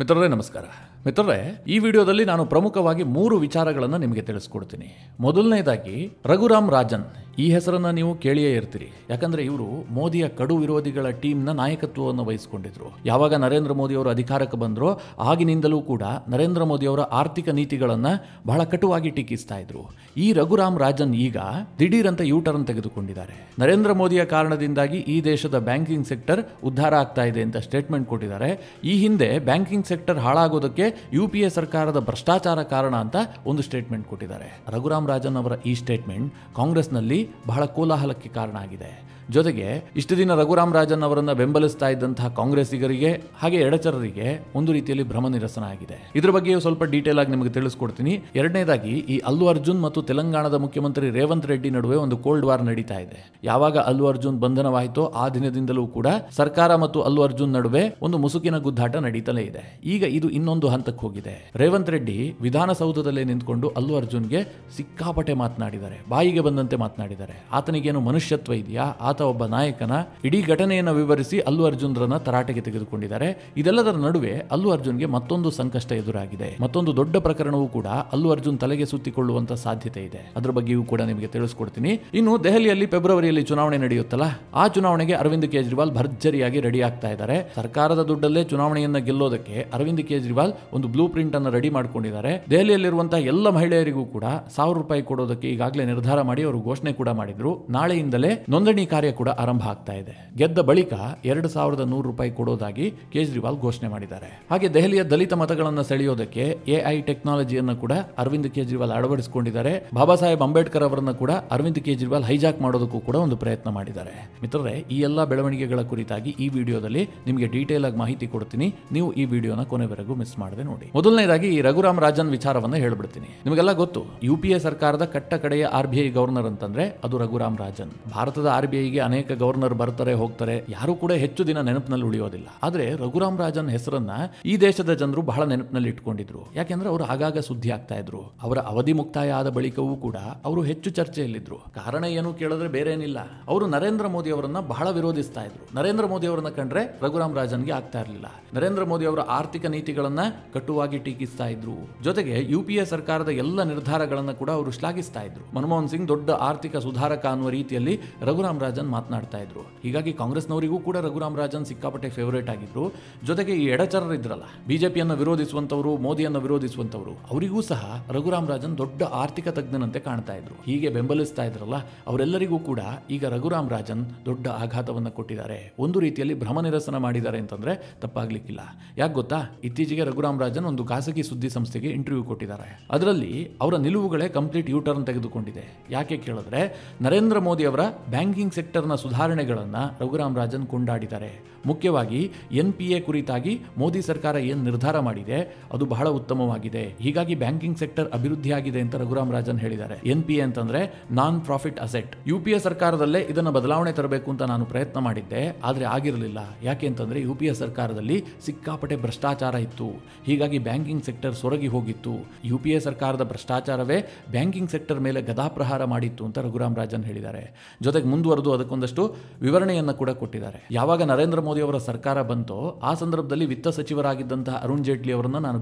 ಮಿತ್ರರೇ ನಮಸ್ಕಾರ. ಮಿತ್ರರೇ, ಈ ವಿಡಿಯೋದಲ್ಲಿ ನಾನು ಪ್ರಮುಖವಾಗಿ 3 ವಿಚಾರಗಳನ್ನು ನಿಮಗೆ ತಿಳಿಸ್ಕೊಡ್ತೀನಿ. ಮೊದಲನೇದಾಗಿ ರಘುರಾಮ್ ರಾಜನ್. ಈ ಹೆಸರನ್ನ ನೀವು ಕೇಳಿಯೇ ಇರ್ತೀರಿ. ಯಾಕಂದ್ರೆ ಇವರು ಮೋದಿಯ ಕಡು ವಿರೋಧಿಗಳ ಟೀಮ್ನ ನಾಯಕತ್ವವನ್ನು ವಹಿಸಿಕೊಂಡಿದ್ರು. ಯಾವಾಗ ನರೇಂದ್ರ ಮೋದಿ ಅವರು ಅಧಿಕಾರಕ್ಕೆ ಬಂದ್ರೋ ಆಗಿನಿಂದಲೂ ಕೂಡ ನರೇಂದ್ರ ಮೋದಿ ಅವರ ಆರ್ಥಿಕ ನೀತಿಗಳನ್ನ ಬಹಳ ಕಟುವಾಗಿ ಟೀಕಿಸ್ತಾ ಇದ್ರು. ಈ ರಘುರಾಮ್ ರಾಜನ್ ಈಗ ದಿಢೀರಂತ ಯೂಟರ್ನ್ ತೆಗೆದುಕೊಂಡಿದ್ದಾರೆ. ನರೇಂದ್ರ ಮೋದಿಯ ಕಾರಣದಿಂದಾಗಿ ಈ ದೇಶದ ಬ್ಯಾಂಕಿಂಗ್ ಸೆಕ್ಟರ್ ಉದ್ಧಾರ ಆಗ್ತಾ ಇದೆ ಅಂತ ಸ್ಟೇಟ್ಮೆಂಟ್ ಕೊಟ್ಟಿದ್ದಾರೆ. ಈ ಹಿಂದೆ ಬ್ಯಾಂಕಿಂಗ್ ಸೆಕ್ಟರ್ ಹಾಳಾಗೋದಕ್ಕೆ UPA ಸರ್ಕಾರದ ಭ್ರಷ್ಟಾಚಾರ ಕಾರಣ ಅಂತ ಒಂದು ಸ್ಟೇಟ್ಮೆಂಟ್ ಕೊಟ್ಟಿದ್ದಾರೆ. ರಘುರಾಮ್ ರಾಜನ್ ಅವರ ಈ ಸ್ಟೇಟ್ಮೆಂಟ್ ಕಾಂಗ್ರೆಸ್ನಲ್ಲಿ ಬಹಳ ಕೋಲಾಹಲಕ್ಕೆ ಕಾರಣ ಆಗಿದೆ. ಜೊತೆಗೆ ಇಷ್ಟು ದಿನ ರಘುರಾಮ್ ರಾಜನ್ ಅವರನ್ನ ಬೆಂಬಲಿಸ್ತಾ ಇದ್ದಂತಹ ಕಾಂಗ್ರೆಸ್ಸಿಗರಿಗೆ ಹಾಗೆ ಎಡಚರರಿಗೆ ಒಂದು ರೀತಿಯಲ್ಲಿ ಭ್ರಮ ನಿರಸನ ಆಗಿದೆ. ಇದ್ರ ಬಗ್ಗೆ ಸ್ವಲ್ಪ ಡೀಟೇಲ್ ಆಗಿ ನಿಮಗೆ ತಿಳಿಸ್ಕೊಡ್ತೀನಿ. ಎರಡನೇದಾಗಿ ಈ ಅಲ್ಲು ಅರ್ಜುನ್ ಮತ್ತು ತೆಲಂಗಾಣದ ಮುಖ್ಯಮಂತ್ರಿ ರೇವಂತ್ ರೆಡ್ಡಿ ನಡುವೆ ಒಂದು ಕೋಲ್ಡ್ ವಾರ್ ನಡೀತಾ ಇದೆ. ಯಾವಾಗ ಅಲ್ಲು ಅರ್ಜುನ್ ಬಂಧನವಾಯಿತೋ ಆ ದಿನದಿಂದಲೂ ಕೂಡ ಸರ್ಕಾರ ಮತ್ತು ಅಲ್ಲು ಅರ್ಜುನ್ ನಡುವೆ ಒಂದು ಮುಸುಕಿನ ಗುದ್ದಾಟ ನಡೀತಲೇ ಇದೆ. ಈಗ ಇದು ಇನ್ನೊಂದು ಹಂತಕ್ಕೆ ಹೋಗಿದೆ. ರೇವಂತ್ ರೆಡ್ಡಿ ವಿಧಾನಸೌಧದಲ್ಲೇ ನಿಂತ್ಕೊಂಡು ಅಲ್ಲು ಅರ್ಜುನ್ಗೆ ಸಿಕ್ಕಾಪಟ್ಟೆ ಮಾತನಾಡಿದ್ದಾರೆ, ಬಾಯಿಗೆ ಬಂದಂತೆ ಮಾತನಾಡಿದ್ದಾರೆ. ಆತನಿಗೇನು ಮನುಷ್ಯತ್ವ ಇದೆಯಾ? ಒಬ್ಬ ನಾಯಕನ ಇಡೀ ಘಟನೆಯನ್ನು ವಿವರಿಸಿ ಅಲ್ಲು ಅರ್ಜುನ್ರನ್ನ ತರಾಟೆಗೆ ತೆಗೆದುಕೊಂಡಿದ್ದಾರೆ. ಇದೆಲ್ಲದರ ನಡುವೆ ಅಲ್ಲು ಅರ್ಜುನ್ಗೆ ಮತ್ತೊಂದು ಸಂಕಷ್ಟ ಎದುರಾಗಿದೆ. ಮತ್ತೊಂದು ದೊಡ್ಡ ಪ್ರಕರಣವೂ ಕೂಡ ಅಲ್ಲು ಅರ್ಜುನ್ ತಲೆಗೆ ಸುತ್ತಿಕೊಳ್ಳುವಂತ ಸಾಧ್ಯತೆ ಇದೆ. ಅದರ ಬಗ್ಗೆಯೂ ಕೂಡ ನಿಮಗೆ ತಿಳಿಸ್ಕೊಡ್ತೀನಿ. ಇನ್ನು ದೆಹಲಿಯಲ್ಲಿ ಫೆಬ್ರವರಿಯಲ್ಲಿ ಚುನಾವಣೆ ನಡೆಯುತ್ತಲ್ಲ, ಆ ಚುನಾವಣೆಗೆ ಅರವಿಂದ್ ಕೇಜ್ರಿವಾಲ್ ಭರ್ಜರಿಯಾಗಿ ರೆಡಿ ಆಗ್ತಾ ಇದ್ದಾರೆ. ಸರ್ಕಾರದ ದುಡ್ಡಲ್ಲೇ ಚುನಾವಣೆಯನ್ನ ಗೆಲ್ಲೋದಕ್ಕೆ ಅರವಿಂದ್ ಕೇಜ್ರಿವಾಲ್ ಒಂದು ಬ್ಲೂ ಪ್ರಿಂಟ್ ಅನ್ನು ರೆಡಿ ಮಾಡಿಕೊಂಡಿದ್ದಾರೆ. ದೆಹಲಿಯಲ್ಲಿರುವಂತಹ ಎಲ್ಲ ಮಹಿಳೆಯರಿಗೂ ಕೂಡ ₹1000 ಕೊಡೋದಕ್ಕೆ ಈಗಾಗಲೇ ನಿರ್ಧಾರ ಮಾಡಿ ಅವರು ಘೋಷಣೆ ಕೂಡ ಮಾಡಿದ್ರು. ನಾಳೆಯಿಂದಲೇ ನೋಂದಣಿ ಕಾರ್ಯ ಕೂಡ ಆರಂಭ ಆಗ್ತಾ ಇದೆ. ಗೆದ್ದ ಬಳಿಕ ₹2100 ಕೊಡೋದಾಗಿ ಕೇಜ್ರಿವಾಲ್ ಘೋಷಣೆ ಮಾಡಿದ್ದಾರೆ. ಹಾಗೆ ದೆಹಲಿಯ ದಲಿತ ಮತಗಳನ್ನು ಸೆಳೆಯೋದಕ್ಕೆ AI ಟೆಕ್ನಾಲಜಿಯನ್ನು ಕೂಡ ಅರವಿಂದ್ ಕೇಜ್ರಿವಾಲ್ ಅಳವಡಿಸಿಕೊಂಡಿದ್ದಾರೆ. ಬಾಬಾ ಸಾಹೇಬ್ ಅಂಬೇಡ್ಕರ್ ಅವರನ್ನು ಕೂಡ ಅರವಿಂದ್ ಕೇಜ್ರಿವಾಲ್ ಹೈಜಾಕ್ ಮಾಡೋದಕ್ಕೂ ಕೂಡ ಒಂದು ಪ್ರಯತ್ನ ಮಾಡಿದ್ದಾರೆ. ಮಿತ್ರರೇ, ಈ ಎಲ್ಲ ಬೆಳವಣಿಗೆಗಳ ಕುರಿತಾಗಿ ಈ ವಿಡಿಯೋದಲ್ಲಿ ನಿಮಗೆ ಡೀಟೇಲ್ ಆಗಿ ಮಾಹಿತಿ ಕೊಡ್ತೀನಿ. ನೀವು ಈ ವಿಡಿಯೋನ ಕೊನೆವರೆಗೂ ಮಿಸ್ ಮಾಡದೆ ನೋಡಿ. ಮೊದಲನೇದಾಗಿ ಈ ರಘುರಾಮ್ ರಾಜನ್ ವಿಚಾರವನ್ನ ಹೇಳ್ಬಿಡ್ತೀನಿ. ನಿಮಗೆಲ್ಲ ಗೊತ್ತು, UPA ಸರ್ಕಾರದ ಕಟ್ಟ ಕಡೆಯ RBI ಗವರ್ನರ್ ಅಂತಂದ್ರೆ ಅದು ರಘುರಾಮ್ ರಾಜನ್. ಭಾರತದ RBIಗೆ ಅನೇಕ ಗವರ್ನರ್ ಬರ್ತಾರೆ ಹೋಗ್ತಾರೆ, ಯಾರು ಕೂಡ ಹೆಚ್ಚು ದಿನ ನೆನಪಿನಲ್ಲಿ ಉಳಿಯೋದಿಲ್ಲ. ಆದ್ರೆ ರಘುರಾಮ್ ರಾಜನ್ ಹೆಸರನ್ನ ಈ ದೇಶದ ಜನರು ಬಹಳ ನೆನಪಿನಲ್ಲಿ ಇಟ್ಕೊಂಡಿದ್ರು. ಯಾಕೆಂದ್ರೆ ಅವರು ಆಗಾಗ ಸುದ್ದಿ ಆಗ್ತಾ ಇದ್ರು. ಅವರ ಅವಧಿ ಮುಕ್ತಾಯ ಆದ ಬಳಿಕವೂ ಕೂಡ ಅವರು ಹೆಚ್ಚು ಚರ್ಚೆಯಲ್ಲಿದ್ರು. ಕಾರಣ ಏನು ಕೇಳಿದ್ರೆ ಬೇರೆ ಏನಿಲ್ಲ, ಅವರು ನರೇಂದ್ರ ಮೋದಿ ಅವರನ್ನ ಬಹಳ ವಿರೋಧಿಸ್ತಾ ಇದ್ರು. ನರೇಂದ್ರ ಮೋದಿ ಅವರನ್ನ ಕಂಡ್ರೆ ರಘುರಾಮ್ ರಾಜನ್ಗೆ ಆಗ್ತಾ ಇರಲಿಲ್ಲ. ನರೇಂದ್ರ ಮೋದಿ ಅವರ ಆರ್ಥಿಕ ನೀತಿಗಳನ್ನ ಕಟುವಾಗಿ ಟೀಕಿಸ್ತಾ ಇದ್ರು. ಜೊತೆಗೆ UPA ಸರ್ಕಾರದ ಎಲ್ಲ ನಿರ್ಧಾರಗಳನ್ನ ಕೂಡ ಅವರು ಶ್ಲಾಘಿಸ್ತಾ ಇದ್ರು. ಮನಮೋಹನ್ ಸಿಂಗ್ ದೊಡ್ಡ ಆರ್ಥಿಕ ಸುಧಾರಕ ಅನ್ನುವ ರೀತಿಯಲ್ಲಿ ರಘುರಾಮ್ ರಾಜನ್ ಮಾತನಾಡ್ತಾ ಇದ್ರು. ಹೀಗಾಗಿ ಕಾಂಗ್ರೆಸ್ನವರಿಗೂ ಕೂಡ ರಘುರಾಮ್ ರಾಜನ್ ಸಿಕ್ಕಾಪಟ್ಟೆ ಫೇವರೇಟ್ ಆಗಿದ್ರು. ಜೊತೆಗೆ ಈ ಎಡಚರರು ಇದ್ರಲ್ಲ, ಬಿಜೆಪಿಯನ್ನು ವಿರೋಧಿಸುವಂತವರು, ಮೋದಿಯನ್ನು ವಿರೋಧಿಸುವಂತವರು, ಅವರಿಗೂ ಸಹ ರಘುರಾಮ್ ರಾಜನ್ ದೊಡ್ಡ ಆರ್ಥಿಕ ತಜ್ಞನಂತೆ ಕಾಣ್ತಾ ಇದ್ರು. ಹೀಗೆ ಬೆಂಬಲಿಸ್ತಾ ಇದ್ರಲ್ಲ, ಅವರೆಲ್ಲರಿಗೂ ಕೂಡ ಈಗ ರಘುರಾಮ್ ರಾಜನ್ ದೊಡ್ಡ ಆಘಾತವನ್ನು ಕೊಟ್ಟಿದ್ದಾರೆ. ಒಂದು ರೀತಿಯಲ್ಲಿ ಭ್ರಮ ನಿರಸನ ಮಾಡಿದ್ದಾರೆ ಅಂತಂದ್ರೆ ತಪ್ಪಾಗ್ಲಿಕ್ಕಿಲ್ಲ. ಯಾಕೆ ಗೊತ್ತಾ, ಇತ್ತೀಚೆಗೆ ರಘುರಾಮ್ ರಾಜನ್ ಒಂದು ಖಾಸಗಿ ಸುದ್ದಿ ಸಂಸ್ಥೆಗೆ ಇಂಟರ್ವ್ಯೂ ಕೊಟ್ಟಿದ್ದಾರೆ. ಅದರಲ್ಲಿ ಅವರ ನಿಲುವುಗಳೇ ಕಂಪ್ಲೀಟ್ ಯೂಟರ್ನ್ ತೆಗೆದುಕೊಂಡಿದೆ. ಯಾಕೆ ಕೇಳಿದ್ರೆ, ನರೇಂದ್ರ ಮೋದಿ ಅವರ ಬ್ಯಾಂಕಿಂಗ್ ಸೆಕ್ಟರ್ನ ಸುಧಾರಣೆಗಳನ್ನು ರಘುರಾಮ್ ರಾಜನ್ ಕೊಂಡಾಡಿದ್ದಾರೆ. ಮುಖ್ಯವಾಗಿ NPA ಕುರಿತಾಗಿ ಮೋದಿ ಸರ್ಕಾರ ಏನು ನಿರ್ಧಾರ ಮಾಡಿದೆ ಅದು ಬಹಳ ಉತ್ತಮವಾಗಿದೆ. ಹೀಗಾಗಿ ಬ್ಯಾಂಕಿಂಗ್ ಸೆಕ್ಟರ್ ಅಭಿವೃದ್ಧಿಯಾಗಿದೆ ಅಂತ ರಘುರಾಮ್ ರಾಜನ್ ಹೇಳಿದ್ದಾರೆ. NPA ಅಂತಂದ್ರೆ ನಾನ್ ಪ್ರಾಫಿಟ್ ಅಸೆಟ್. UPA ಸರ್ಕಾರದಲ್ಲೇ ಇದನ್ನು ಬದಲಾವಣೆ ತರಬೇಕು ಅಂತ ನಾನು ಪ್ರಯತ್ನ ಮಾಡಿದ್ದೆ, ಆದರೆ ಆಗಿರಲಿಲ್ಲ. ಯಾಕೆ ಅಂತಂದ್ರೆ UPA ಸರ್ಕಾರದಲ್ಲಿ ಸಿಕ್ಕಾಪಟ್ಟೆ ಭ್ರಷ್ಟಾಚಾರ ಇತ್ತು. ಹೀಗಾಗಿ ಬ್ಯಾಂಕಿಂಗ್ ಸೆಕ್ಟರ್ ಸೊರಗಿ ಹೋಗಿತ್ತು. UPA ಸರ್ಕಾರದ ಭ್ರಷ್ಟಾಚಾರವೇ ಬ್ಯಾಂಕಿಂಗ್ ಸೆಕ್ಟರ್ ಮೇಲೆ ಗದಾಪ್ರಹಾರ ಮಾಡಿತ್ತು ಅಂತ ರಘುರಾಮ್ ರಾಜನ್ ಹೇಳಿದ್ದಾರೆ. ಜೊತೆಗೆ ಮುಂದುವರೆದು ಅದಕ್ಕೊಂದಷ್ಟು ವಿವರಣೆಯನ್ನು ಕೂಡ ಕೊಟ್ಟಿದ್ದಾರೆ. ಯಾವಾಗ ನರೇಂದ್ರ ಮೋದಿ ಅವರ ಸರ್ಕಾರ ಬಂತೋ ಆ ಸಂದರ್ಭದಲ್ಲಿ ವಿತ್ತ ಸಚಿವರಾಗಿದ್ದಂತಹ ಅರುಣ್ ಜೇಟ್ಲಿ ಅವರನ್ನು ನಾನು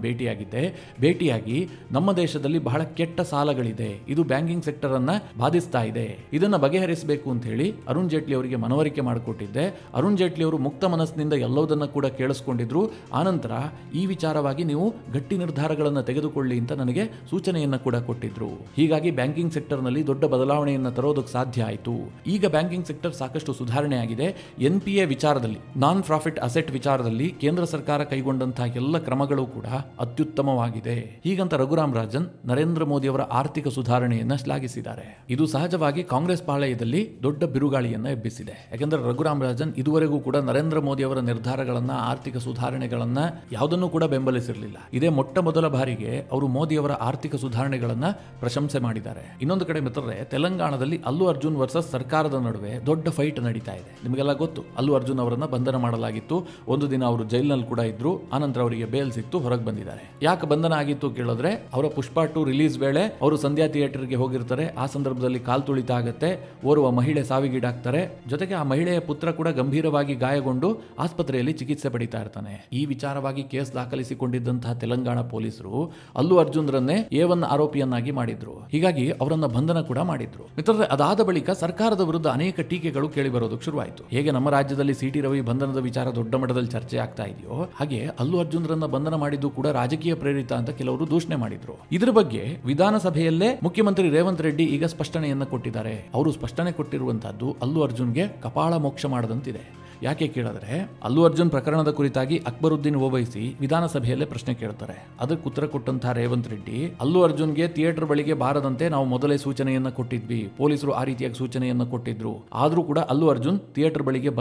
ಭೇಟಿಯಾಗಿ ನಮ್ಮ ದೇಶದಲ್ಲಿ ಬಹಳ ಕೆಟ್ಟ ಸಾಲಗಳಿದೆ, ಇದು ಬ್ಯಾಂಕಿಂಗ್ ಸೆಕ್ಟರ್ ಅನ್ನ ಬಾಧಿಸ್ತಾ ಇದೆ, ಇದನ್ನ ಬಗೆಹರಿಸಬೇಕು ಅಂತ ಹೇಳಿ ಅರುಣ್ ಜೇಟ್ಲಿ ಅವರಿಗೆ ಮನವರಿಕೆ ಮಾಡಿಕೊಟ್ಟಿದ್ದೆ. ಅರುಣ್ ಜೇಟ್ಲಿ ಅವರು ಮುಕ್ತ ಮನಸ್ಸಿನಿಂದ ಎಲ್ಲದನ್ನ ಕೂಡ ಕೇಳಿಸ್ಕೊಂಡಿದ್ರು. ಆನಂತರ ಈ ವಿಚಾರವಾಗಿ ನೀವು ಗಟ್ಟಿ ನಿರ್ಧಾರಗಳನ್ನು ತೆಗೆದುಕೊಳ್ಳಿ ಅಂತ ನನಗೆ ಸೂಚನೆಯನ್ನ ಕೂಡ ಕೊಟ್ಟಿದ್ರು. ಹೀಗಾಗಿ ಬ್ಯಾಂಕಿಂಗ್ ಸೆಕ್ಟರ್ ನಲ್ಲಿ ದೊಡ್ಡ ಬದಲಾವಣೆಯನ್ನು ತರೋದಕ್ಕೆ ಸಾಧ್ಯ ಆಯಿತು. ಈಗ ಬ್ಯಾಂಕಿಂಗ್ ಸೆಕ್ಟರ್ ಸಾಕಷ್ಟು ಸುಧಾರಣೆ ಆಗಿದೆ. NPA ವಿಚಾರದಲ್ಲಿ, ನಾನ್ ಪ್ರಾಫಿಟ್ ಅಸೆಟ್ ವಿಚಾರದಲ್ಲಿ ಕೇಂದ್ರ ಸರ್ಕಾರ ಕೈಗೊಂಡಂತಹ ಎಲ್ಲ ಕ್ರಮಗಳು ಕೂಡ ಅತ್ಯುತ್ತಮವಾಗಿದೆ. ಹೀಗಂತ ರಘುರಾಮ್ ರಾಜನ್ ನರೇಂದ್ರ ಮೋದಿ ಅವರ ಆರ್ಥಿಕ ಸುಧಾರಣೆಯನ್ನ ಶ್ಲಾಘಿಸಿದ್ದಾರೆ. ಇದು ಸಹಜವಾಗಿ ಕಾಂಗ್ರೆಸ್ ಪಾಳೆಯದಲ್ಲಿ ದೊಡ್ಡ ಬಿರುಗಾಳಿಯನ್ನ ಎಬ್ಬಿಸಿದೆ. ಯಾಕೆಂದ್ರೆ ರಘುರಾಮ್ ರಾಜನ್ ಇದುವರೆಗೂ ಕೂಡ ನರೇಂದ್ರ ಮೋದಿ ಅವರ ನಿರ್ಧಾರಗಳನ್ನ, ಆರ್ಥಿಕ ಸುಧಾರಣೆಗಳನ್ನ ಯಾವುದನ್ನು ಕೂಡ ಬೆಂಬಲಿಸಿರಲಿಲ್ಲ. ಇದೇ ಮೊಟ್ಟ ಮೊದಲ ಬಾರಿಗೆ ಅವರು ಮೋದಿ ಅವರ ಆರ್ಥಿಕ ಸುಧಾರಣೆಗಳನ್ನ ಪ್ರಶಂಸೆ ಮಾಡಿದ್ದಾರೆ. ಇನ್ನೊಂದು ಕಡೆ ಮಿತ್ರರೇ, ತೆಲಂಗಾಣದಲ್ಲಿ ಅಲ್ಲು ಅರ್ಜುನ್ ವರ್ಸಸ್ ಸರ್ಕಾರದ ನಡುವೆ ದೊಡ್ಡ ಫೈಟ್ ನಡೀತಾ ಇದೆ. ನಿಮಗೆಲ್ಲ ಗೊತ್ತು, ಅಲ್ಲು ಅರ್ಜುನ್ ಅವರನ್ನ ಬಂಧನ ಬಂಧನ ಮಾಡಲಾಗಿತ್ತು. ಒಂದು ದಿನ ಅವರು ಜೈಲಿನಲ್ಲಿ ಕೂಡ ಇದ್ರು. ಆನಂತರ ಅವರಿಗೆ ಬೇಲ್ ಸಿಕ್ತು, ಹೊರಗೆ ಬಂದಿದ್ದಾರೆ. ಯಾಕೆ ಬಂಧನ ಆಗಿತ್ತು ಕೇಳಿದ್ರೆ, ಅವರ ಪುಷ್ಪ 2 ರಿಲೀಸ್ ವೇಳೆ ಅವರು ಸಂಧ್ಯಾ ಥಿಯೇಟರ್ಗೆ ಹೋಗಿರ್ತಾರೆ. ಆ ಸಂದರ್ಭದಲ್ಲಿ ಕಾಲ್ ತುಳಿತ ಆಗುತ್ತೆ, ಓರ್ವ ಮಹಿಳೆ ಸಾವಿಗೀಡಾಗ್ತಾರೆ. ಜೊತೆಗೆ ಆ ಮಹಿಳೆಯ ಪುತ್ರ ಕೂಡ ಗಂಭೀರವಾಗಿ ಗಾಯಗೊಂಡು ಆಸ್ಪತ್ರೆಯಲ್ಲಿ ಚಿಕಿತ್ಸೆ ಪಡಿತಾ ಇರ್ತಾನೆ. ಈ ವಿಚಾರವಾಗಿ ಕೇಸ್ ದಾಖಲಿಸಿಕೊಂಡಿದ್ದಂತಹ ತೆಲಂಗಾಣ ಪೊಲೀಸರು ಅಲ್ಲು ಅರ್ಜುನ್ ರನ್ನೇ A1 ಆರೋಪಿಯನ್ನಾಗಿ ಮಾಡಿದ್ರು. ಹೀಗಾಗಿ ಅವರನ್ನ ಬಂಧನ ಕೂಡ ಮಾಡಿದ್ರು. ಮಿತ್ರರೇ, ಅದಾದ ಬಳಿಕ ಸರ್ಕಾರದ ವಿರುದ್ಧ ಅನೇಕ ಟೀಕೆಗಳು ಕೇಳಿ ಬರೋದಕ್ಕೆ ಶುರುವಾಯಿತು. ಹೇಗೆ ನಮ್ಮ ರಾಜ್ಯದಲ್ಲಿ ಸಿಟಿ ರವಿ ಬಂಧನದ ವಿಚಾರ ದೊಡ್ಡ ಮಟ್ಟದಲ್ಲಿ ಚರ್ಚೆ ಆಗ್ತಾ ಇದೆಯೋ, ಹಾಗೆ ಅಲ್ಲು ಅರ್ಜುನ್ ರನ್ನ ಬಂಧನ ಮಾಡಿದ್ದು ಕೂಡ ರಾಜಕೀಯ ಪ್ರೇರಿತ ಅಂತ ಕೆಲವರು ದೂಷಣೆ ಮಾಡಿದ್ರು. ಇದರ ಬಗ್ಗೆ ವಿಧಾನಸಭೆಯಲ್ಲೇ ಮುಖ್ಯಮಂತ್ರಿ ರೇವಂತ್ ರೆಡ್ಡಿ ಈಗ ಸ್ಪಷ್ಟನೆಯನ್ನ ಕೊಟ್ಟಿದ್ದಾರೆ. ಅವರು ಸ್ಪಷ್ಟನೆ ಕೊಟ್ಟಿರುವಂತಹದ್ದು ಅಲ್ಲು ಅರ್ಜುನ್ಗೆ ಕಪಾಳ ಮೋಕ್ಷ ಮಾಡದಂತಿದೆ. ಯಾಕೆ ಕೇಳಿದ್ರೆ, ಅಲ್ಲು ಅರ್ಜುನ್ ಪ್ರಕರಣದ ಕುರಿತಾಗಿ ಅಕ್ಬರುದ್ದೀನ್ ಓವೈಸಿ ವಿಧಾನಸಭೆಯಲ್ಲೇ ಪ್ರಶ್ನೆ ಕೇಳ್ತಾರೆ. ಅದಕ್ಕೆ ಉತ್ತರ ಕೊಟ್ಟಂತಹ ರೇವಂತ್ ರೆಡ್ಡಿ, ಅಲ್ಲು ಅರ್ಜುನ್ಗೆ ಥಿಯೇಟರ್ ಬಳಿಗೆ ಬಾರದಂತೆ ನಾವು ಮೊದಲೇ ಸೂಚನೆಯನ್ನ ಕೊಟ್ಟಿದ್ವಿ, ಪೊಲೀಸರು ಆ ರೀತಿಯಾಗಿ ಸೂಚನೆಯನ್ನ ಕೊಟ್ಟಿದ್ರು. ಆದ್ರೂ ಕೂಡ ಅಲ್ಲು ಅರ್ಜುನ್ ಥಿಯೇಟರ್ ಬಳಿಗೆ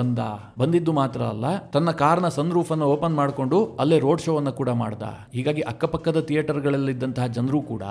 ಬಂದಿದ್ದು ಮಾತ್ರ ಅಲ್ಲ, ತನ್ನ ಕಾರ್ನ ಸನ್ ರೂಫ್ ಅನ್ನು ಓಪನ್ ಮಾಡಿಕೊಂಡು ಅಲ್ಲೇ ರೋಡ್ ಶೋ ಅನ್ನ ಕೂಡ ಮಾಡ್ದ. ಹೀಗಾಗಿ ಅಕ್ಕಪಕ್ಕದ ಥಿಯೇಟರ್ಗಳಲ್ಲಿದ್ದಂತಹ ಜನರು ಕೂಡ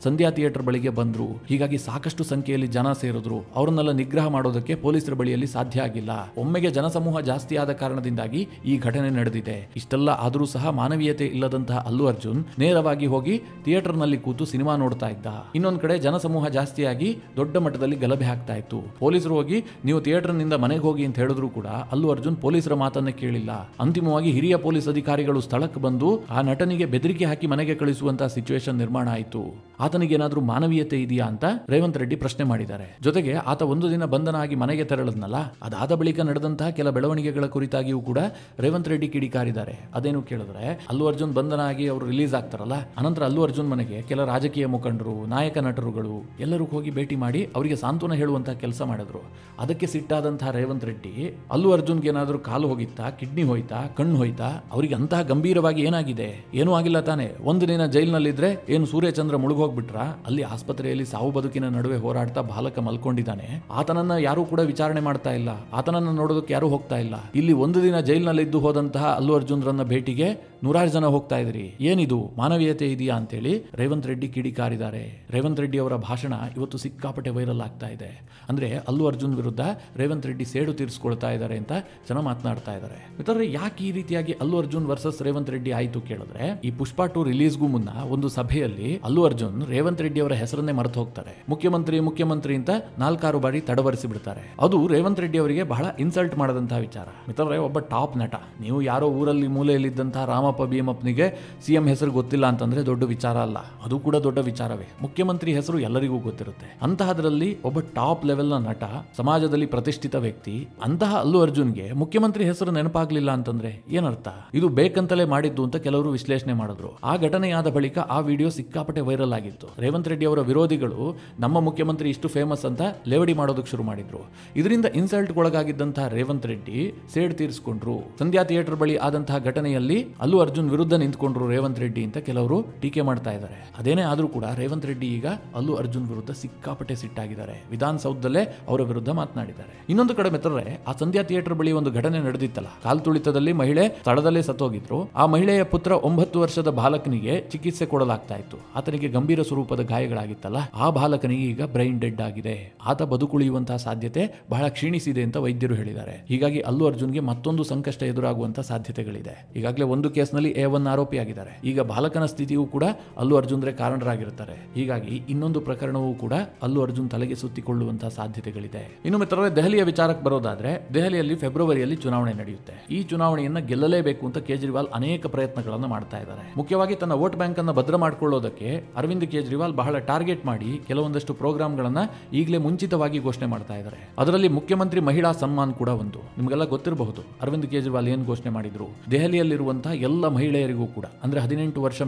ಸಂಧ್ಯಾ ಥಿಯೇಟರ್ ಬಳಿಗೆ ಬಂದ್ರು. ಹೀಗಾಗಿ ಸಾಕಷ್ಟು ಸಂಖ್ಯೆಯಲ್ಲಿ ಜನ ಸೇರಿದ್ರು. ಅವರನ್ನೆಲ್ಲ ನಿಗ್ರಹ ಮಾಡೋದಕ್ಕೆ ಪೊಲೀಸರ ಬಳಿಯಲ್ಲಿ ಸಾಧ್ಯ ಆಗಿಲ್ಲ. ಒಮ್ಮೆಗೆ ಜನಸಮೂಹ ಜಾಸ್ತಿ ಆದ ಕಾರಣದಿಂದಾಗಿ ಈ ಘಟನೆ ನಡೆದಿದೆ. ಇಷ್ಟೆಲ್ಲ ಆದರೂ ಸಹ ಮಾನವೀಯತೆ ಇಲ್ಲದಂತಹ ಅಲ್ಲು ಅರ್ಜುನ್ ನೇರವಾಗಿ ಹೋಗಿ ಥಿಯೇಟರ್ ನಲ್ಲಿ ಕೂತು ಸಿನಿಮಾ ನೋಡ್ತಾ ಇದ್ದ. ಇನ್ನೊಂದ್ ಕಡೆ ಜನಸಮೂಹ ಜಾಸ್ತಿಯಾಗಿ ದೊಡ್ಡ ಮಟ್ಟದಲ್ಲಿ ಗಲಭೆ ಆಗ್ತಾ ಇತ್ತು. ಪೊಲೀಸರು ಹೋಗಿ ನೀವು ಥಿಯೇಟರ್ ನಿಂದ ಮನೆಗೆ ಹೋಗಿ ಅಂತ ಹೇಳಿದ್ರು ಕೂಡ ಅಲ್ಲು ಅರ್ಜುನ್ ಪೊಲೀಸರ ಮಾತನ್ನೇ ಕೇಳಿಲ್ಲ. ಅಂತಿಮವಾಗಿ ಹಿರಿಯ ಪೊಲೀಸ್ ಅಧಿಕಾರಿಗಳು ಸ್ಥಳಕ್ಕೆ ಬಂದು ಆ ನಟನಿಗೆ ಬೆದರಿಕೆ ಹಾಕಿ ಮನೆಗೆ ಕಳಿಸುವಂತಹ ಸಿಚುವೇಶನ್ ನಿರ್ಮಾಣ ಆಯಿತು. ಆತನಿಗೆ ಏನಾದ್ರೂ ಮಾನವೀಯತೆ ಇದೆಯಾ ಅಂತ ರೇವಂತ್ ರೆಡ್ಡಿ ಪ್ರಶ್ನೆ ಮಾಡಿದ್ದಾರೆ. ಜೊತೆಗೆ ಆತ ಒಂದು ದಿನ ಬಂಧನ ಆಗಿ ಮನೆಗೆ ತೆರಳದ್ನಲ್ಲ, ಅದಾದ ಬಳಿಕ ನಡೆದಂತಹ ಕೆಲ ಬೆಳವಣಿಗೆಗಳ ಕುರಿತಾಗಿಯೂ ಕೂಡ ರೇವಂತ್ ರೆಡ್ಡಿ ಕಿಡಿಕಾರಿದ್ದಾರೆ. ಅದೇನು ಕೇಳಿದ್ರೆ, ಅಲ್ಲು ಅರ್ಜುನ್ ಬಂಧನ ಆಗಿ ಅವರು ರಿಲೀಸ್ ಆಗ್ತಾರಲ್ಲ, ಅನಂತರ ಅಲ್ಲು ಅರ್ಜುನ್ ಮನೆಗೆ ಕೆಲ ರಾಜಕೀಯ ಮುಖಂಡರು, ನಾಯಕ ನಟರುಗಳು ಎಲ್ಲರೂ ಹೋಗಿ ಭೇಟಿ ಮಾಡಿ ಅವರಿಗೆ ಸಾಂತ್ವನ ಹೇಳುವಂತಹ ಕೆಲಸ ಮಾಡಿದ್ರು. ಅದಕ್ಕೆ ಸಿಟ್ಟಾದಂತಹ ರೇವಂತ್ ರೆಡ್ಡಿ, ಅಲ್ಲು ಅರ್ಜುನ್ಗೆ ಏನಾದ್ರೂ ಕಾಲು ಹೋಗಿತ್ತಾ, ಕಿಡ್ನಿ ಹೋಯ್ತಾ, ಕಣ್ಣು ಹೋಯ್ತಾ, ಅವರಿಗೆ ಅಂತಹ ಗಂಭೀರವಾಗಿ ಏನಾಗಿದೆ, ಏನೂ ಆಗಿಲ್ಲ ತಾನೆ, ಒಂದು ದಿನ ಜೈಲಿನಲ್ಲಿದ್ರೆ ಏನು ಸೂರ್ಯಚಂದ್ರ ಮುಳುಗೋಗ್ಬಿಟ್ರ, ಅಲ್ಲಿ ಆಸ್ಪತ್ರೆಯಲ್ಲಿ ಸಾವು ಬದುಕಿನ ನಡುವೆ ಹೋರಾಡ್ತಾ ಬಾಲಕ ಮಲ್ಕೊಂಡಿದ್ದಾನೆ. ಆತನನ್ನ ಯಾರು ಕೂಡ ವಿಚಾರಣೆ ಮಾಡ್ತಾ ಇಲ್ಲ, ಆತನನ್ನ ನೋಡೋದಕ್ಕೆ ಯಾರು ಹೋಗ್ತಾ ಇಲ್ಲ. ಇಲ್ಲಿ ಒಂದು ದಿನ ಜೈಲಿನಲ್ಲಿದ್ದು ಹೋದಂತಹ ಅಲ್ಲು ಅರ್ಜುನ್ ರನ್ನ ಭೇಟಿಗೆ 100 ಜನ ಹೋಗ್ತಾ ಇದ್ರಿ. ಏನಿದು ಮಾನವೀಯತೆ ಇದೆಯಾ ಅಂತೇಳಿ ರೇವಂತ್ ರೆಡ್ಡಿ ಕಿಡಿಕಾರಿದ್ದಾರೆ. ರೇವಂತ್ ರೆಡ್ಡಿ ಅವರ ಭಾಷಣ ಇವತ್ತು ಸಿಕ್ಕಾಪಟ್ಟೆ ವೈರಲ್ ಆಗ್ತಾ ಇದೆ. ಅಂದ್ರೆ ಅಲ್ಲು ಅರ್ಜುನ್ ವಿರುದ್ಧ ರೇವಂತ್ ರೆಡ್ಡಿ ಸೇಡು ತೀರಿಸಿಕೊಳ್ತಾ ಇದ್ದಾರೆ ಅಂತ ಜನ ಮಾತನಾಡ್ತಾ ಇದ್ದಾರೆ. ಮಿತ್ರರೇ, ಯಾಕೆ ಈ ರೀತಿಯಾಗಿ ಅಲ್ಲು ಅರ್ಜುನ್ ವರ್ಸಸ್ ರೇವಂತ್ ರೆಡ್ಡಿ ಆಯ್ತು ಕೇಳಿದ್ರೆ, ಈ ಪುಷ್ಪ 2 ರಿಲೀಸ್ಗೂ ಮುನ್ನ ಒಂದು ಸಭೆಯಲ್ಲಿ ಅಲ್ಲು ಅರ್ಜುನ್ ರೇವಂತ್ ರೆಡ್ಡಿ ಅವರ ಹೆಸರನ್ನೇ ಮರೆತು ಹೋಗ್ತಾರೆ. ಮುಖ್ಯಮಂತ್ರಿ ಅಂತ 4-6 ಬಾರಿ ತಡವರಿಸಿ ಬಿಡ್ತಾರೆ. ಅದು ರೇವಂತ್ ರೆಡ್ಡಿ ಅವರಿಗೆ ಬಹಳ ಇನ್ಸಲ್ಟ್ ಮಾಡದಂತಹ ವಿಚಾರ. ಮಿತ್ರರೇ, ಒಬ್ಬ ಟಾಪ್ ನಟ, ನೀವು ಯಾರೋ ಊರಲ್ಲಿ ಮೂಲೆಯಲ್ಲಿದ್ದಂತಹ ರಾಮಪ್ಪ ಭೀಮಪ್ಪನಿಗೆ ಸಿಎಂ ಹೆಸರು ಗೊತ್ತಿಲ್ಲ ಅಂತಂದ್ರೆ ದೊಡ್ಡ ವಿಚಾರ ಅಲ್ಲ, ಅದು ಕೂಡ ದೊಡ್ಡ ವಿಚಾರವೇ. ಮುಖ್ಯಮಂತ್ರಿ ಹೆಸರು ಎಲ್ಲರಿಗೂ ಗೊತ್ತಿರುತ್ತೆ. ಅಂತಹದ್ರಲ್ಲಿ ಒಬ್ಬ ಟಾಪ್ ಲೆವೆಲ್ ನ ನಟ, ಸಮಾಜದಲ್ಲಿ ಪ್ರತಿಷ್ಠಿತ ವ್ಯಕ್ತಿ, ಅಂತಹ ಅಲ್ಲು ಅರ್ಜುನ್ಗೆ ಮುಖ್ಯಮಂತ್ರಿ ಹೆಸರು ನೆನಪಾಗ್ಲಿಲ್ಲ ಅಂತಂದ್ರೆ ಏನರ್ಥ? ಇದು ಬೇಕಂತಲೇ ಮಾಡಿದ್ದು ಅಂತ ಕೆಲವರು ವಿಶ್ಲೇಷಣೆ ಮಾಡಿದ್ರು. ಆ ಘಟನೆಯಾದ ಬಳಿಕ ಆ ವಿಡಿಯೋ ಸಿಕ್ಕಾಪಟ್ಟೆ ವೈರಲ್ ಆಗಿತ್ತು. ರೇವಂತ್ ರೆಡ್ಡಿ ಅವರ ವಿರೋಧಿಗಳು ನಮ್ಮ ಮುಖ್ಯಮಂತ್ರಿ ಇಷ್ಟು ಫೇಮಸ್ ಅಂತ ಲೇವಡಿ ಮಾಡೋದಕ್ಕೆ ಶುರು ಮಾಡಿದ್ರು. ಇದರಿಂದ ಇನ್ಸಲ್ಟ್ ಒಳಗಾಗಿದ್ದಂತಹ ರೇವಂತ್ ರೆಡ್ಡಿ ಸೇಡ್ ತೀರಿಸಿಕೊಂಡ್ರು. ಸಂಧ್ಯಾ ಥಿಯೇಟರ್ ಬಳಿ ಆದಂತಹ ಘಟನೆಯಲ್ಲಿ ಅಲ್ಲು ಅರ್ಜುನ್ ವಿರುದ್ಧ ನಿಂತ್ಕೊಂಡ್ರು ರೇವಂತ್ ರೆಡ್ಡಿ ಅಂತ ಕೆಲವರು ಟೀಕೆ ಮಾಡ್ತಾ ಇದ್ದಾರೆ. ಅದೇನೇ ಆದ್ರೂ ಕೂಡ ರೇವಂತ್ ರೆಡ್ಡಿ ಈಗ ಅಲ್ಲು ಅರ್ಜುನ್ ವಿರುದ್ಧ ಸಿಕ್ಕಾಪಟ್ಟೆ ಸಿಟ್ಟಾಗಿದ್ದಾರೆ. ವಿಧಾನಸೌಧದಲ್ಲೇ ಅವರ ವಿರುದ್ಧ ಮಾತನಾಡಿದ್ದಾರೆ. ಇನ್ನೊಂದು ಕಡೆ ಮಿತ್ರರೇ, ಆ ಸಂಧ್ಯಾ ಥಿಯೇಟರ್ ಬಳಿ ಒಂದು ಘಟನೆ ನಡೆದಿತ್ತಲ್ಲ, ಕಾಲ್ ತುಳಿತದಲ್ಲಿ ಮಹಿಳೆ ಸ್ಥಳದಲ್ಲೇ ಸತ್ತೋಗಿದ್ರು. ಆ ಮಹಿಳೆಯ ಪುತ್ರ 9 ವರ್ಷದ ಬಾಲಕನಿಗೆ ಚಿಕಿತ್ಸೆ ಕೊಡಲಾಗ್ತಾ ಇತ್ತು. ಆತನಿಗೆ ಗಂಭೀರ ಸ್ವರೂಪದ ಗಾಯಗಳಾಗಿತ್ತಲ್ಲ, ಆ ಬಾಲಕನಿಗೆ ಈಗ ಬ್ರೈನ್ ಡೆಡ್ ಆಗಿದೆ. ಆತ ಬದುಕುಳಿಯುವಂತಹ ಸಾಧ್ಯತೆ ಬಹಳ ಕ್ಷೀಣಿಸಿದೆ ಅಂತ ವೈದ್ಯರು ಹೇಳಿದ್ದಾರೆ. ಹೀಗಾಗಿ ಅಲ್ಲು ಅರ್ಜುನ್ಗೆ ಮತ್ತೊಂದು ಸಂಕಷ್ಟ ಎದುರಾಗುವಂತಹ ಸಾಧ್ಯತೆಗಳಿದೆ. ಈಗಾಗಲೇ ಒಂದು ಕೇಸ್ನಲ್ಲಿ A1 ಆರೋಪಿ ಆಗಿದ್ದಾರೆ. ಈಗ ಬಾಲಕನ ಸ್ಥಿತಿಯೂ ಕೂಡ ಅಲ್ಲು ಅರ್ಜುನ್ರೆ ಕಾರಣರಾಗಿರುತ್ತಾರೆ. ಹೀಗಾಗಿ ಇನ್ನೊಂದು ಪ್ರಕರಣವೂ ಕೂಡ ಅಲ್ಲು ಅರ್ಜುನ್ ತಲೆಗೆ ಸುತ್ತಿಕೊಳ್ಳುವಂತಹ ಸಾಧ್ಯತೆಗಳಿದೆ. ಇನ್ನು ಮಿತ್ರರೇ, ದೆಹಲಿಯ ವಿಚಾರಕ್ಕೆ ಬರೋದಾದ್ರೆ, ದೆಹಲಿಯಲ್ಲಿ ಫೆಬ್ರವರಿಯಲ್ಲಿ ಚುನಾವಣೆ ನಡೆಯುತ್ತೆ. ಈ ಚುನಾವಣೆಯನ್ನ ಗೆಲ್ಲಲೇಬೇಕು ಅಂತ ಕೇಜ್ರಿವಾಲ್ ಅನೇಕ ಪ್ರಯತ್ನಗಳನ್ನು ಮಾಡ್ತಾ ಇದ್ದಾರೆ. ಮುಖ್ಯವಾಗಿ ತನ್ನ ವೋಟ್ ಬ್ಯಾಂಕ್ ಅನ್ನು ಭದ್ರ ಮಾಡಿಕೊಳ್ಳೋದಕ್ಕೆ ಅರವಿಂದ್ ಕೇಜ್ರಿವಾಲ್ ಬಹಳ ಟಾರ್ಗೆಟ್ ಮಾಡಿ ಕೆಲವೊಂದಷ್ಟು ಪ್ರೋಗ್ರಾಮ್ಗಳನ್ನ ಈಗಲೇ ಮುಂಚಿತವಾಗಿ ಘೋಷಣೆ ಮಾಡ್ತಾ ಇದ್ದಾರೆ. ಅದರಲ್ಲಿ ಮುಖ್ಯಮಂತ್ರಿ ಮಹಿಳಾ ಸನ್ಮಾನ್ ಕೂಡ ಒಂದು. ನಿಮಗೆಲ್ಲ ಗೊತ್ತಿರಬಹುದು ಅರವಿಂದ್ ಕೇಜ್ರಿವಾಲ್ ಏನು ಘೋಷಣೆ ಮಾಡಿದ್ರು. ದೆಹಲಿಯಲ್ಲಿರುವಂತಹ ಎಲ್ಲ ಮಹಿಳೆಯರಿಗೂ ಕೂಡ, ಅಂದ್ರೆ 18 ವರ್ಷ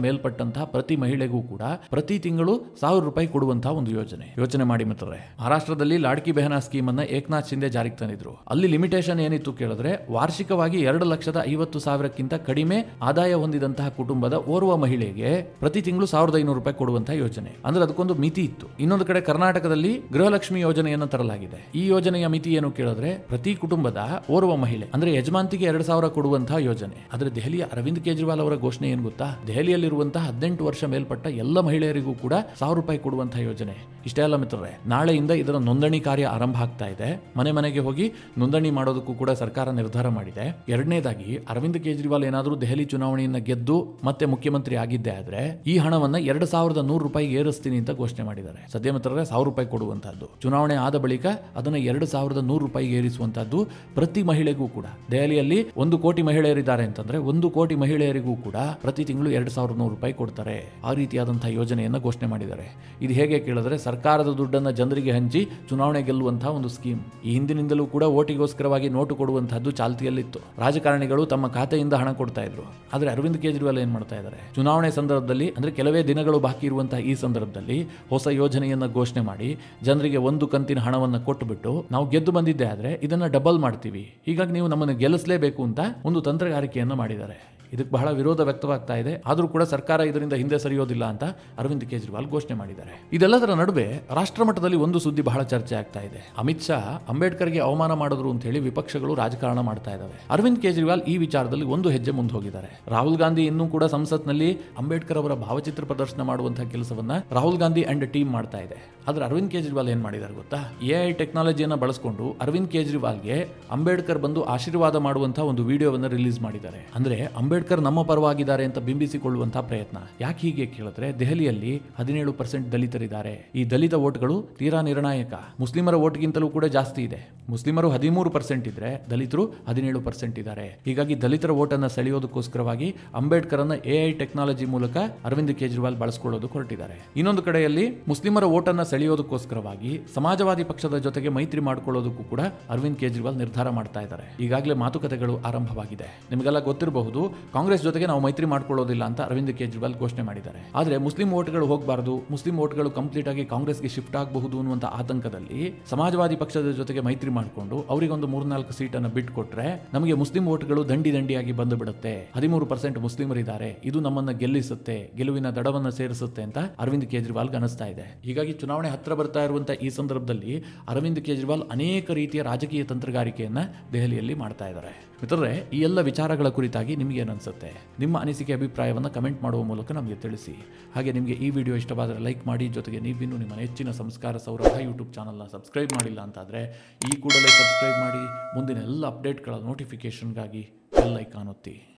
ಮೇಲ್ಪಟ್ಟಂತಹ ಪ್ರತಿ ಮಹಿಳೆಗೂ ಕೂಡ ಪ್ರತಿ ತಿಂಗಳು 1000 ರೂಪಾಯಿ ಕೊಡುವಂತಹ ಒಂದು ಯೋಚನೆ ಮಾಡಿ ಮಿತ್ರರೇ. ಮಹಾರಾಷ್ಟ್ರದಲ್ಲಿ ಲಾಡ್ಕಿ ಬೆಹನಾ ಸ್ಕೀಮ್ ಅನ್ನ ಏಕನಾಥ್ ಶಿಂದೆ ಜಾರಿಗೆ ತಂದಿದ್ರು. ಅಲ್ಲಿ ಲಿಮಿಟೇಷನ್ ಏನಿತ್ತು ಕೇಳಿದ್ರೆ, ವಾರ್ಷಿಕವಾಗಿ 2,50,000ಕ್ಕಿಂತ ಕಡಿಮೆ ಆದಾಯ ಹೊಂದಿದಂತಹ ಕುಟುಂಬದ ಓರ್ವ ಮಹಿಳೆಗೆ ಪ್ರತಿ ತಿಂಗಳು 1,500 ರೂಪಾಯಿ ಕೊಡುವಂತಹ ಯೋಜನೆ. ಅಂದ್ರೆ ಅದಕ್ಕೊಂದು ಮಿತಿ ಇತ್ತು. ಇನ್ನೊಂದು ಕಡೆ ಕರ್ನಾಟಕದಲ್ಲಿ ಗೃಹಲಕ್ಷ್ಮಿ ಯೋಜನೆಯನ್ನು ತರಲಾಗಿದೆ. ಈ ಯೋಜನೆಯ ಮಿತಿ ಏನು ಕೇಳಿದ್ರೆ, ಪ್ರತಿ ಕುಟುಂಬದ ಓರ್ವ ಮಹಿಳೆ ಅಂದ್ರೆ ಯಜಮಾಂತಿಗೆ 2,000 ಕೊಡುವಂತಹ ಯೋಜನೆ. ಆದ್ರೆ ದೆಹಲಿಯ ಅರವಿಂದ್ ಕೇಜ್ರಿವಾಲ್ ಅವರ ಘೋಷಣೆ ಏನ್ ಗೊತ್ತಾ? ದೆಹಲಿಯಲ್ಲಿರುವಂತಹ 18 ವರ್ಷ ಮೇಲ್ಪಟ್ಟ ಎಲ್ಲ ಮಹಿಳೆಯರಿಗೂ ಕೂಡ 1,000 ರೂಪಾಯಿ ಕೊಡುವಂತಹ ಯೋಜನೆ. ಇಷ್ಟೇ ಅಲ್ಲ ಮಿತ್ರರೇ, ನಾಳೆಯಿಂದ ಇದರ ನೋಂದಣಿ ಕಾರ್ಯ ಆರಂಭ ಆಗ್ತಾ ಇದೆ. ಮನೆ ಮನೆಗೆ ಹೋಗಿ ನೋಂದಣಿ ಮಾಡೋದಕ್ಕೂ ಕೂಡ ಸರ್ಕಾರ ನಿರ್ಧಾರ ಮಾಡಿದೆ. ಎರಡನೇದಾಗಿ, ಅರವಿಂದ್ ಕೇಜ್ರಿವಾಲ್ ಏನಾದರೂ ದೆಹಲಿ ಚುನಾವಣೆಯನ್ನ ಗೆದ್ದು ಮತ್ತೆ ಮುಖ್ಯಮಂತ್ರಿ ಆಗಿದ್ದೆ ಆದ್ರೆ ಈ ಹಣವನ್ನ 2,100 ರೂಪಾಯಿಗೆ ಏರಿಸ್ತೀನಿ ಅಂತ ಘೋಷಣೆ ಮಾಡಿದ್ದಾರೆ. ಸದ್ಯ ಮಿತ್ರರೇ, 1,000 ರೂಪಾಯಿ ಕೊಡುವಂತಹದ್ದು. ಚುನಾವಣೆ ಆದ ಬಳಿಕ ಅದನ್ನ 2,100 ರೂಪಾಯಿಗೆ ಏರಿಸುವಂತಹದ್ದು ಪ್ರತಿ ಮಹಿಳೆಗೂ ಕೂಡ. ದೆಹಲಿಯಲ್ಲಿ 1 ಕೋಟಿ ಮಹಿಳೆಯರಿದ್ದಾರೆ ಅಂತಂದ್ರೆ 1 ಕೋಟಿ ಮಹಿಳೆಯರಿಗೂ ಕೂಡ ಪ್ರತಿ ತಿಂಗಳು 2,100 ರೂಪಾಯಿ ಕೊಡ್ತಾರೆ. ಆ ರೀತಿಯಾದಂತಹ ಯೋಜನೆಯನ್ನ ಘೋಷಣೆ ಮಾಡಿದ್ದಾರೆ. ಇದು ಹೇಗೆ ಕೇಳಿದ್ರೆ, ಸರ್ಕಾರದ ದುಡ್ಡನ್ನ ಜನರಿಗೆ ಹಂಚಿ ಚುನಾವಣೆ ಗೆಲ್ಲುವಂತಹ ಒಂದು ಸ್ಕೀಮ್. ಈ ಹಿಂದಿನಿಂದಲೂ ಕೂಡ ಓಟಿಗೋಸ್ಕರವಾಗಿ ನೋಟು ಕೊಡುವಂತಹದ್ದು ಚಾಲ್ತಿಯಲ್ಲಿತ್ತು. ರಾಜಕಾರಣಿಗಳು ತಮ್ಮ ಖಾತೆಯಿಂದ ಹಣ ಕೊಡ್ತಾ ಇದ್ರು. ಆದ್ರೆ ಅರವಿಂದ್ ಕೇಜ್ರಿವಾಲ್ ಏನ್ ಮಾಡ್ತಾ ಇದ್ದಾರೆ, ಚುನಾವಣೆ ಸಂದರ್ಭದಲ್ಲಿ ಅಂದ್ರೆ ಕೆಲವೇ ದಿನಗಳು ಬಾಕಿ ಇರುವಂತಹ ಈ ಸಂದರ್ಭದಲ್ಲಿ ಹೊಸ ಯೋಜನೆಯನ್ನ ಘೋಷಣೆ ಮಾಡಿ ಜನರಿಗೆ 1 ಕಂತಿನ ಹಣವನ್ನ ಕೊಟ್ಟುಬಿಟ್ಟು, ನಾವು ಗೆದ್ದು ಬಂದಿದ್ದೆ ಆದ್ರೆ ಇದನ್ನ ಡಬಲ್ ಮಾಡ್ತೀವಿ, ಹೀಗಾಗಿ ನೀವು ನಮ್ಮನ್ನು ಗೆಲ್ಲಿಸಲೇಬೇಕು ಅಂತ ಒಂದು ತಂತ್ರಗಾರಿಕೆಯನ್ನ ಮಾಡಿದ್ದಾರೆ. ಇದಕ್ಕೆ ಬಹಳ ವಿರೋಧ ವ್ಯಕ್ತವಾಗ್ತಾ ಇದೆ. ಆದರೂ ಕೂಡ ಸರ್ಕಾರ ಇದರಿಂದ ಹಿಂದೆ ಸರಿಯೋದಿಲ್ಲ ಅಂತ ಅರವಿಂದ್ ಕೇಜ್ರಿವಾಲ್ ಘೋಷಣೆ ಮಾಡಿದ್ದಾರೆ. ಇದೆಲ್ಲದರ ನಡುವೆ ರಾಷ್ಟ್ರ ಮಟ್ಟದಲ್ಲಿ ಒಂದು ಸುದ್ದಿ ಬಹಳ ಚರ್ಚೆ ಆಗ್ತಾ ಇದೆ. ಅಮಿತ್ ಶಾ ಅಂಬೇಡ್ಕರ್ಗೆ ಅವಮಾನ ಮಾಡಿದ್ರು ಅಂತ ಹೇಳಿ ವಿಪಕ್ಷಗಳು ರಾಜಕಾರಣ ಮಾಡ್ತಾ ಇದ್ದಾವೆ. ಅರವಿಂದ್ ಕೇಜ್ರಿವಾಲ್ ಈ ವಿಚಾರದಲ್ಲಿ ಒಂದು ಹೆಜ್ಜೆ ಮುಂದೆ ಹೋಗಿದ್ದಾರೆ. ರಾಹುಲ್ ಗಾಂಧಿ ಇನ್ನೂ ಕೂಡ ಸಂಸತ್ನಲ್ಲಿ ಅಂಬೇಡ್ಕರ್ ಅವರ ಭಾವಚಿತ್ರ ಪ್ರದರ್ಶನ ಮಾಡುವಂತಹ ಕೆಲಸವನ್ನ ರಾಹುಲ್ ಗಾಂಧಿ ಅಂಡ್ ಟೀಮ್ ಮಾಡ್ತಾ ಇದೆ. ಆದ್ರೆ ಅರವಿಂದ್ ಕೇಜ್ರಿವಾಲ್ ಏನ್ ಮಾಡಿದ್ದಾರೆ ಗೊತ್ತಾ? AI ಟೆಕ್ನಾಲಜಿಯನ್ನ ಬಳಸಿಕೊಂಡು ಅರವಿಂದ್ ಕೇಜ್ರಿವಾಲ್ಗೆ ಅಂಬೇಡ್ಕರ್ ಬಂದು ಆಶೀರ್ವಾದ ಮಾಡುವಂತಹ ಒಂದು ವಿಡಿಯೋವನ್ನ ರಿಲೀಸ್ ಮಾಡಿದ್ದಾರೆ. ಅಂದ್ರೆ ಅಂಬೇಡ್ಕರ್ ನಮ್ಮ ಪರವಾಗಿದ್ದಾರೆ ಅಂತ ಬಿಂಬಿಸಿಕೊಳ್ಳುವಂತಹ ಪ್ರಯತ್ನ. ಯಾಕೆ ಹೀಗೆ ಕೇಳಿದ್ರೆ, ದೆಹಲಿಯಲ್ಲಿ 17% ದಲಿತರಿದ್ದಾರೆ. ಈ ದಲಿತ ವೋಟ್ಗಳು ತೀರಾ ನಿರ್ಣಾಯಕ. ಮುಸ್ಲಿಮರ ವೋಟ್ಗಿಂತಲೂ ಕೂಡ ಜಾಸ್ತಿ ಇದೆ. ಮುಸ್ಲಿಮರು 13% ಇದ್ರೆ ದಲಿತರು 17% ಇದ್ದಾರೆ. ಹೀಗಾಗಿ ದಲಿತರ ವೋಟ್ ಅನ್ನ ಸೆಳೆಯೋದಕ್ಕೋಸ್ಕರವಾಗಿ ಅಂಬೇಡ್ಕರ್ ಅನ್ನ AI ಟೆಕ್ನಾಲಜಿ ಮೂಲಕ ಅರವಿಂದ್ ಕೇಜ್ರಿವಾಲ್ ಬಳಸಿಕೊಳ್ಳೋದು ಹೊರಟಿದ್ದಾರೆ. ಇನ್ನೊಂದು ಕಡೆಯಲ್ಲಿ ಮುಸ್ಲಿಮರ ವೋಟ್ ಅನ್ನ ಸೆಳೆಯೋದಕ್ಕೋಸ್ಕರವಾಗಿ ಸಮಾಜವಾದಿ ಪಕ್ಷದ ಜೊತೆಗೆ ಮೈತ್ರಿ ಮಾಡಿಕೊಳ್ಳೋದಕ್ಕೂ ಕೂಡ ಅರವಿಂದ್ ಕೇಜ್ರಿವಾಲ್ ನಿರ್ಧಾರ ಮಾಡ್ತಾ ಇದ್ದಾರೆ. ಈಗಾಗಲೇ ಮಾತುಕತೆಗಳು ಆರಂಭವಾಗಿದೆ. ನಿಮಗೆಲ್ಲ ಗೊತ್ತಿರಬಹುದು, ಕಾಂಗ್ರೆಸ್ ಜೊತೆಗೆ ನಾವು ಮೈತ್ರಿ ಮಾಡ್ಕೊಳ್ಳೋದಿಲ್ಲ ಅಂತ ಅರವಿಂದ್ ಕೇಜ್ರಿವಾಲ್ ಘೋಷಣೆ ಮಾಡಿದ್ದಾರೆ. ಆದ್ರೆ ಮುಸ್ಲಿಂ ವೋಟ್ಗಳು ಹೋಗಬಾರದು, ಮುಸ್ಲಿಂ ವೋಟ್ಗಳು ಕಂಪ್ಲೀಟ್ ಆಗಿ ಕಾಂಗ್ರೆಸ್ಗೆ ಶಿಫ್ಟ್ ಆಗಬಹುದು ಅನ್ನುವಂತ ಆತಂಕದಲ್ಲಿ ಸಮಾಜವಾದಿ ಪಕ್ಷದ ಜೊತೆಗೆ ಮೈತ್ರಿ ಮಾಡಿಕೊಂಡು ಅವರಿಗೊಂದು 3-4 ಸೀಟನ್ನು ಬಿಟ್ಟುಕೊಟ್ರೆ ನಮಗೆ ಮುಸ್ಲಿಂ ವೋಟ್ಗಳು ದಂಡಿಯಾಗಿ ಬಂದು ಬಿಡುತ್ತೆ. 13% ಮುಸ್ಲಿಮರಿದ್ದಾರೆ, ಇದು ನಮ್ಮನ್ನ ಗೆಲ್ಲಿಸುತ್ತೆ, ಗೆಲುವಿನ ದಡವನ್ನ ಸೇರಿಸುತ್ತೆ ಅಂತ ಅರವಿಂದ್ ಕೇಜ್ರಿವಾಲ್ ಅನಿಸ್ತಾ ಇದೆ. ಹೀಗಾಗಿ ಚುನಾವಣೆ ಹತ್ರ ಬರ್ತಾ ಇರುವಂತಹ ಈ ಸಂದರ್ಭದಲ್ಲಿ ಅರವಿಂದ್ ಕೇಜ್ರಿವಾಲ್ ಅನೇಕ ರೀತಿಯ ರಾಜಕೀಯ ತಂತ್ರಗಾರಿಕೆಯನ್ನ ದೆಹಲಿಯಲ್ಲಿ ಮಾಡ್ತಾ ಇದ್ದಾರೆ. ಮಿತ್ರರೇ, ಈ ಎಲ್ಲ ವಿಚಾರಗಳ ಕುರಿತಾಗಿ ನಿಮಗೆ ಏನನ್ಸುತ್ತೆ? ನಿಮ್ಮ ಅನಿಸಿಕೆ ಅಭಿಪ್ರಾಯವನ್ನು ಕಮೆಂಟ್ ಮಾಡುವ ಮೂಲಕ ನಮಗೆ ತಿಳಿಸಿ. ಹಾಗೆ ನಿಮಗೆ ಈ ವಿಡಿಯೋ ಇಷ್ಟವಾದರೆ ಲೈಕ್ ಮಾಡಿ. ಜೊತೆಗೆ ನೀವಿನ್ನೂ ನಿಮ್ಮ ನೆಚ್ಚಿನ ಸಂಸ್ಕಾರ ಸೌರಭ ಯೂಟ್ಯೂಬ್ ಚಾನಲ್ನ ಸಬ್ಸ್ಕ್ರೈಬ್ ಮಾಡಿಲ್ಲ ಅಂತಾದರೆ ಈ ಕೂಡಲೇ ಸಬ್ಸ್ಕ್ರೈಬ್ ಮಾಡಿ. ಮುಂದಿನ ಎಲ್ಲ ಅಪ್ಡೇಟ್ಗಳ ನೋಟಿಫಿಕೇಷನ್ಗಾಗಿ ಬೆಲ್ ಐಕಾನ್ ಒತ್ತಿ.